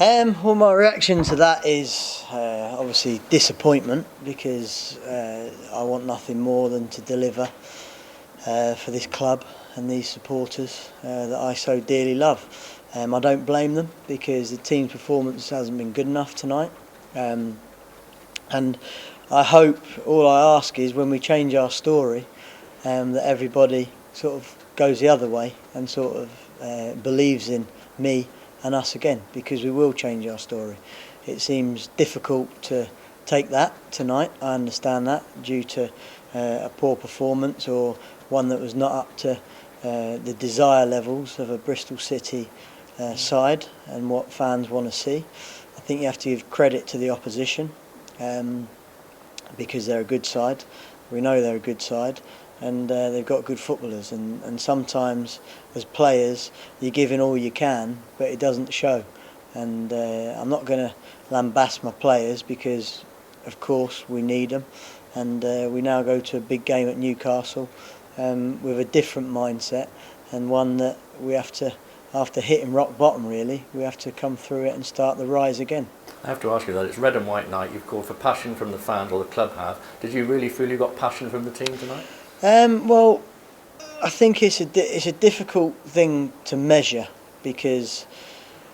Well, my reaction to that is obviously disappointment, because I want nothing more than to deliver for this club and these supporters that I so dearly love. I don't blame them, because the team's performance hasn't been good enough tonight. And I hope, all I ask is, when we change our story, that everybody sort of goes the other way and sort of believes in me and us again, because we will change our story. It seems difficult to take that tonight. I understand that, due to a poor performance, or one that was not up to the desire levels of a Bristol City side and what fans want to see. I think you have to give credit to the opposition, because they're a good side. We know they're a good side, and they've got good footballers, and sometimes as players you're giving all you can, but it doesn't show. And I'm not going to lambast my players, because of course we need them, and we now go to a big game at Newcastle with a different mindset, and one that we have to, after hitting rock bottom really, we have to come through it and start the rise again. I have to ask you that, it's red and white night, you've called for passion from the fans, or the club have. Did you really feel you got passion from the team tonight? Well, I think it's a difficult thing to measure, because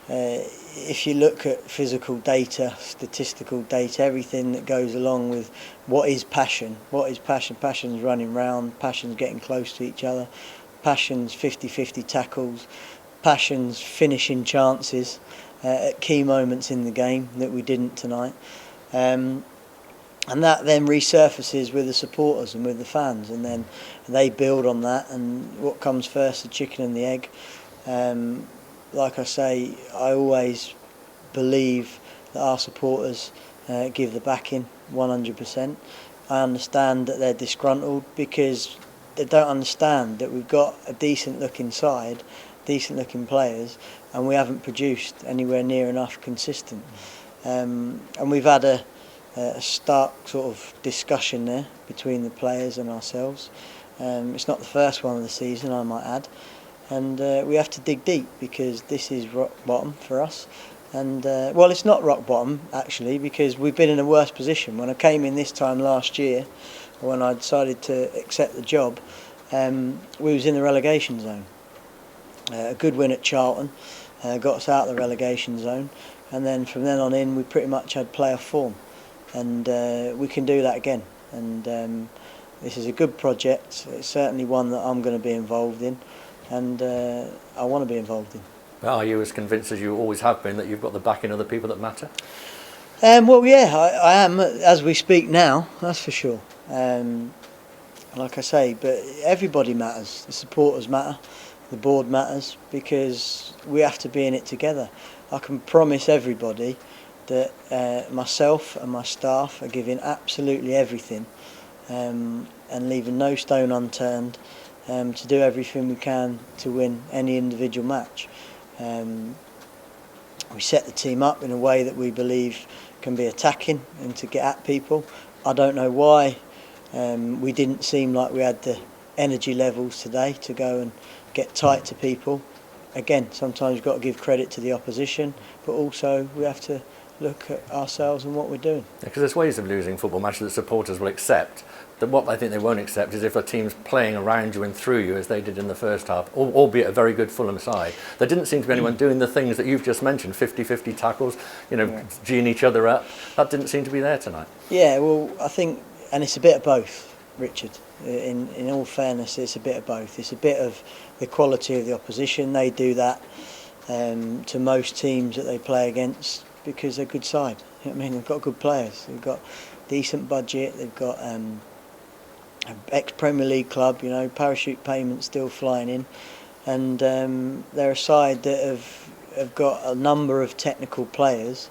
if you look at physical data, statistical data, everything that goes along with what is passion. Passion's running round, passion's getting close to each other, passion's 50-50 tackles, passion's finishing chances at key moments in the game that we didn't tonight. And that then resurfaces with the supporters and with the fans, and then they build on that. And what comes first, the chicken and the egg? Like I say, I always believe that our supporters give the backing 100%. I understand that they're disgruntled, because they don't understand that we've got a decent looking side, decent looking players, and we haven't produced anywhere near enough consistent. And we've had a stark sort of discussion there between the players and ourselves. It's not the first one of the season, I might add, and we have to dig deep, because this is rock bottom for us. And well, it's not rock bottom actually, because we've been in a worse position. When I came in this time last year, when I decided to accept the job, we was in the relegation zone. A good win at Charlton got us out of the relegation zone, and then from then on in we pretty much had playoff form. And we can do that again, and this is a good project. It's certainly one that I'm going to be involved in, and I want to be involved in. Are you as convinced as you always have been that you've got the backing of the people that matter? Well, yeah, I am as we speak now, that's for sure. Like I say, but everybody matters. The supporters matter, the board matters, because we have to be in it together. I can promise everybody that myself and my staff are giving absolutely everything, and leaving no stone unturned to do everything we can to win any individual match. We set the team up in a way that we believe can be attacking and to get at people. I don't know why we didn't seem like we had the energy levels today to go and get tight to people. Again, sometimes you've got to give credit to the opposition, but also we have to look at ourselves and what we're doing. Because there's ways of losing football matches that supporters will accept. That what I think they won't accept is if a team's playing around you and through you as they did in the first half, albeit a very good Fulham side. There didn't seem to be anyone doing the things that you've just mentioned, 50-50 tackles, geeing each other up. That didn't seem to be there tonight. Yeah, well, I think, and it's a bit of both, Richard. In all fairness, it's a bit of both. It's a bit of the quality of the opposition. They do that to most teams that they play against, because they're a good side. You know what I mean? They've got good players. They've got decent budget. They've got an ex-Premier League club. Parachute payments still flying in, and they're a side that have got a number of technical players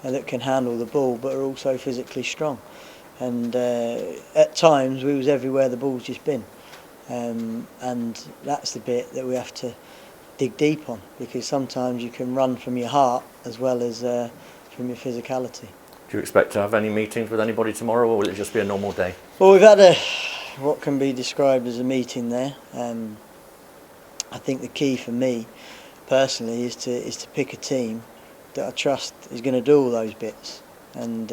that can handle the ball, but are also physically strong. And at times we was everywhere the ball's just been, and that's the bit that we have to dig deep on, because sometimes you can run from your heart as well as from your physicality. Do you expect to have any meetings with anybody tomorrow, or will it just be a normal day? Well, we've had what can be described as a meeting there. I think the key for me personally is to pick a team that I trust is going to do all those bits and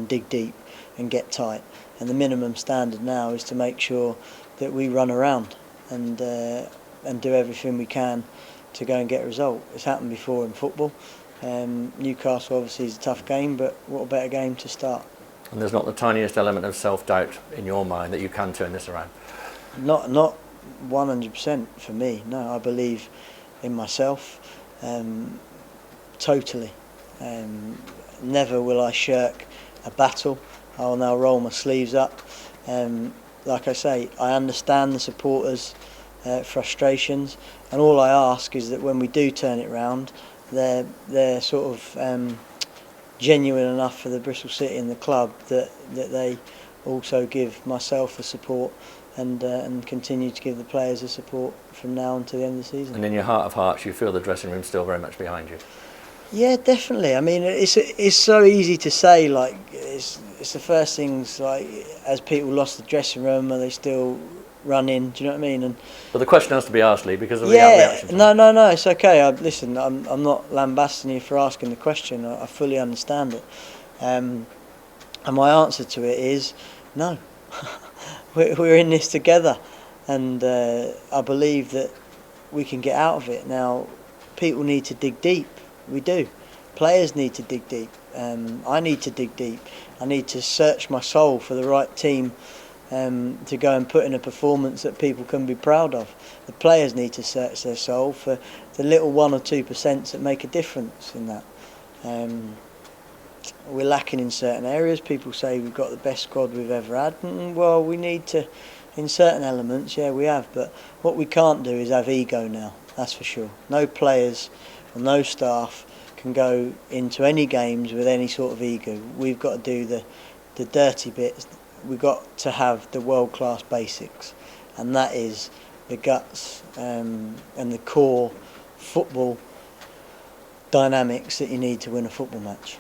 dig deep and get tight. And the minimum standard now is to make sure that we run around and do everything we can to go and get a result. It's happened before in football. Newcastle obviously is a tough game, but what a better game to start. And there's not the tiniest element of self-doubt in your mind that you can turn this around? Not 100% for me. No, I believe in myself totally. Never will I shirk a battle. I'll now roll my sleeves up. Like I say, I understand the supporters' frustrations, and all I ask is that when we do turn it round, they're sort of genuine enough for the Bristol City and the club that they also give myself the support and continue to give the players the support from now on to the end of the season. And in your heart of hearts, you feel the dressing room still very much behind you? Yeah, definitely. I mean, it's so easy to say, like, it's the first things, like, as people lost the dressing room, are they still running? Do you know what I mean? But the question has to be asked, Lee, because of the reaction. No, it's okay. Listen, I'm not lambasting you for asking the question. I fully understand it. And my answer to it is no. We're in this together, and I believe that we can get out of it. Now, people need to dig deep. We do. Players need to dig deep. I need to dig deep. I need to search my soul for the right team to go and put in a performance that people can be proud of. The players need to search their soul for the little 1 or 2% that make a difference in that. We're lacking in certain areas. People say we've got the best squad we've ever had. Well, we need to, in certain elements, yeah, we have. But what we can't do is have ego now, that's for sure. No players or no staff can go into any games with any sort of ego. We've got to do the dirty bits. We've got to have the world-class basics, and that is the guts and the core football dynamics that you need to win a football match.